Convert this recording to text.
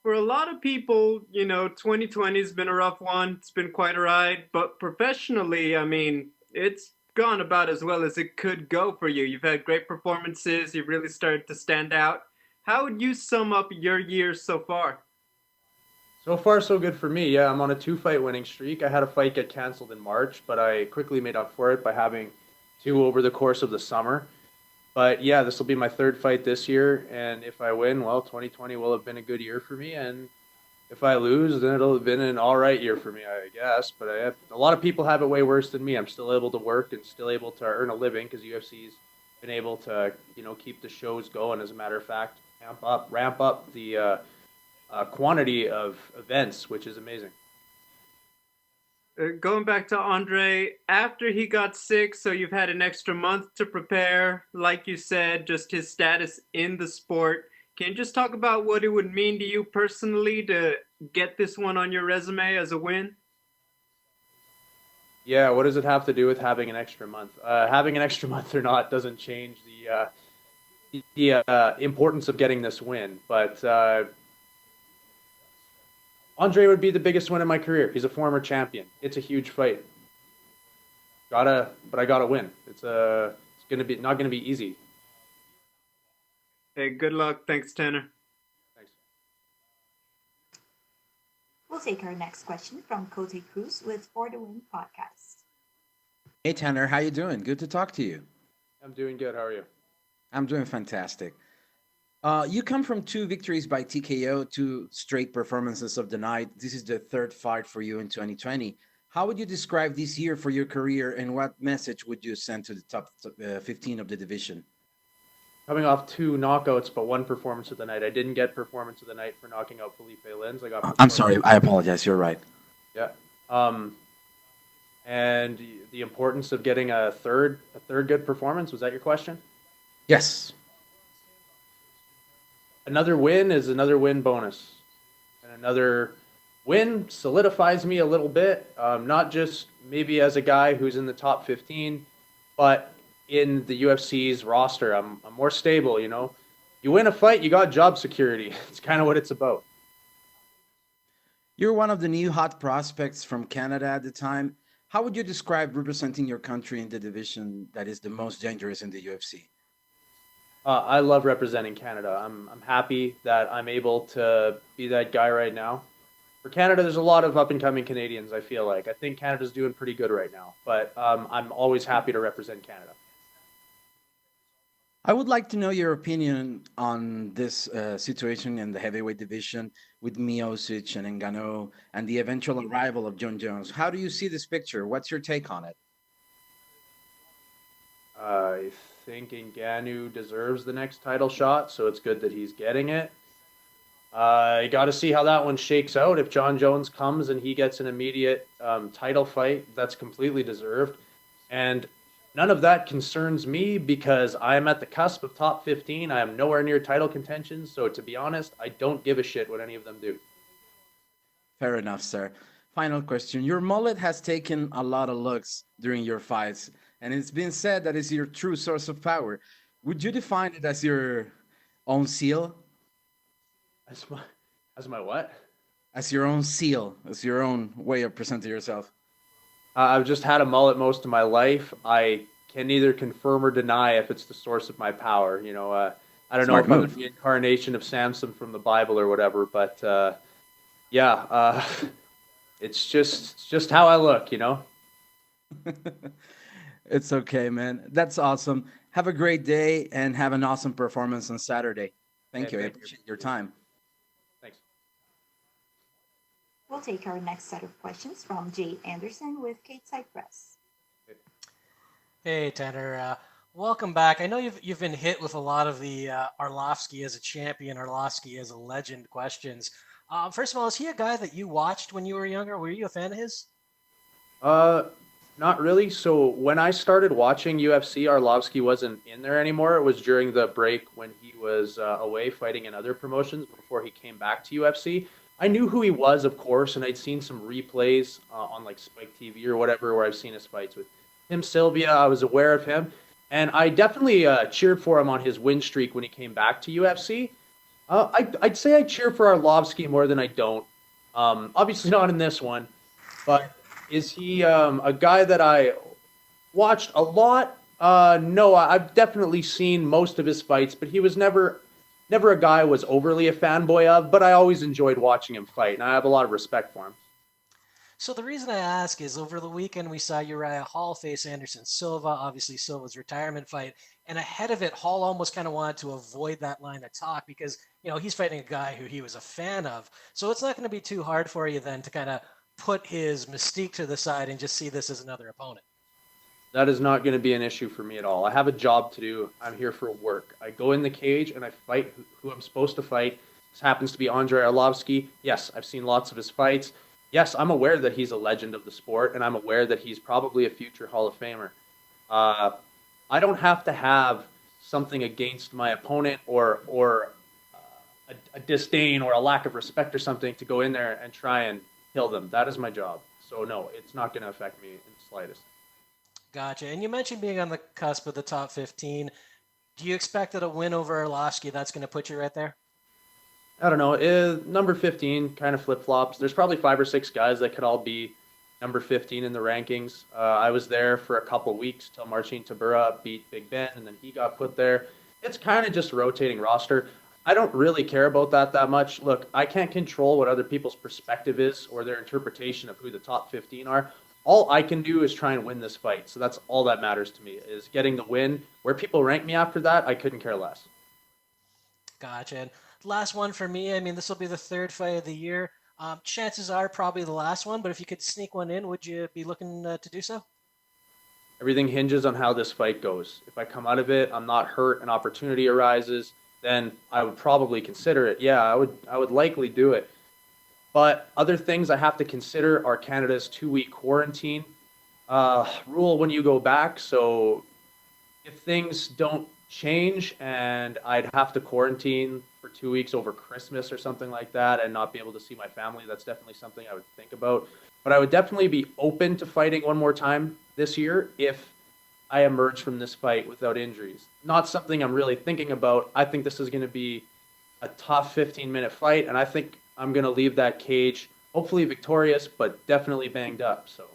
for a lot of people, 2020 has been a rough one. It's been quite a ride, but professionally, I mean, it's gone about as well as it could go for you. You've had great performances. You've really started to stand out. How would you sum up your year so far? So far, so good for me. Yeah, I'm on a two-fight winning streak. I had a fight get canceled in March, but I quickly made up for it by having two over the course of the summer. But yeah, this will be my third fight this year, and if I win, well, 2020 will have been a good year for me, and if I lose, then it'll have been an all right year for me, I guess. But a lot of people have it way worse than me. I'm still able to work and still able to earn a living because UFC's been able to, keep the shows going. As a matter of fact, ramp up the quantity of events, which is amazing. Going back to Andre, after he got sick, so you've had an extra month to prepare. Like you said, just his status in the sport. Can you just talk about what it would mean to you personally to get this one on your resume as a win? Yeah, what does it have to do with having an extra month? Having an extra month or not doesn't change the importance of getting this win. But Andre would be the biggest win in my career. He's a former champion. It's a huge fight. But I gotta win. It's gonna be not gonna be easy. Hey, good luck. Thanks, Tanner. Thanks. We'll take our next question from Cote Cruz with For the Win podcast. Hey Tanner, how you doing? Good to talk to you. I'm doing good. How are you? I'm doing fantastic. You come from two victories by TKO, two straight performances of the night. This is the third fight for you in 2020. How would you describe this year for your career, and what message would you send to the top 15 of the division? Coming off two knockouts, but one performance of the night. I didn't get performance of the night for knocking out Felipe Lins. I got I'm performance. sorry, I apologize. You're right. Yeah. And the importance of getting a third good performance. Was that your question? Yes. Another win is another win bonus, and another win solidifies me a little bit. Not just maybe as a guy who's in the top 15, but in the UFC's roster. I'm more stable. You win a fight, you got job security. It's kind of what it's about. You're one of the new hot prospects from Canada at the time. How would you describe representing your country in the division that is the most dangerous in the UFC? I love representing Canada. I'm happy that I'm able to be that guy right now. For Canada, there's a lot of up and coming Canadians. I feel like I think Canada's doing pretty good right now, but I'm always happy to represent Canada. I would like to know your opinion on this situation in the heavyweight division with Miocic and Ngannou and the eventual arrival of John Jones. How do you see this picture? What's your take on it? I think Ngannou deserves the next title shot, so it's good that he's getting it. You got to see how that one shakes out. If John Jones comes and he gets an immediate title fight, that's completely deserved. And none of that concerns me because I am at the cusp of top 15. I am nowhere near title contention. So to be honest, I don't give a shit what any of them do. Fair enough, sir. Final question. Your mullet has taken a lot of looks during your fights, and it's been said that it's your true source of power. Would you define it as your own seal? As my what? As your own seal, as your own way of presenting yourself? I've just had a mullet most of my life. I can neither confirm or deny if it's the source of my power. I don't know Smart if I'm move. the incarnation of Samson from the Bible or whatever, but yeah, it's just how I look. It's okay, man. That's awesome. Have a great day and have an awesome performance on Saturday. Yeah, Thank you. I thank you. appreciate your time. Thanks. We'll take our next set of questions from Jade Anderson with Kate Cypress. Hey Tanner, welcome back. I know you've been hit with a lot of the Arlovski as a champion, Arlovski as a legend questions. First of all, is he a guy that you watched when you were younger? Were you a fan of his? Uh, Not really. So when I started watching UFC, Arlovski wasn't in there anymore. It was during the break when he was away fighting in other promotions before he came back to UFC. I knew who he was, of course, and I'd seen some replays on like Spike TV or whatever where I've seen his fights with Tim Sylvia. I was aware of him, and I definitely cheered for him on his win streak when he came back to UFC. I'd say I cheer for Arlovski more than I don't. Obviously not in this one, but is he a guy that I watched a lot? No, I've definitely seen most of his fights, but he was never a guy I was overly a fanboy of. But I always enjoyed watching him fight, and I have a lot of respect for him. So the reason I ask is over the weekend we saw Uriah Hall face Anderson Silva, obviously Silva's retirement fight, and ahead of it, Hall almost kind of wanted to avoid that line of talk because he's fighting a guy who he was a fan of. So it's not going to be too hard for you then to kind of put his mystique to the side and just see this as another opponent. That is not going to be an issue for me at all. I have a job to do. I'm here for work. I go in the cage and I fight who I'm supposed to fight. This happens to be Andrei Arlovski. Yes, I've seen lots of his fights. Yes, I'm aware that he's a legend of the sport, and I'm aware that he's probably a future Hall of Famer. I don't have to have something against my opponent or a disdain or a lack of respect or something to go in there and try and kill them. That is my job. So no, it's not going to affect me in the slightest. Gotcha. And you mentioned being on the cusp of the top 15. Do you expect that a win over Arlovski, that's going to put you right there? I don't know. Number 15 kind of flip flops. There's probably 5 or 6 guys that could all be number 15 in the rankings. I was there for a couple weeks till Marcin Tybura beat Big Ben, and then he got put there. It's kind of just a rotating roster. I don't really care about that much. Look, I can't control what other people's perspective is or their interpretation of who the top 15 are. All I can do is try and win this fight. So that's all that matters to me is getting the win. Where people rank me after that, I couldn't care less. Gotcha. And last one for me. I mean, this will be the third fight of the year. Chances are probably the last one, but if you could sneak one in, would you be looking to do so? Everything hinges on how this fight goes. If I come out of it, I'm not hurt, an opportunity arises, then I would probably consider it. Yeah, I would likely do it. But other things I have to consider are Canada's 2-week quarantine rule when you go back. So if things don't change and I'd have to quarantine for 2 weeks over Christmas or something like that and not be able to see my family, that's definitely something I would think about. But I would definitely be open to fighting one more time this year if I emerge from this fight without injuries. Not something I'm really thinking about. I think this is going to be a tough 15-minute fight, and I think I'm going to leave that cage hopefully victorious, but definitely banged up. So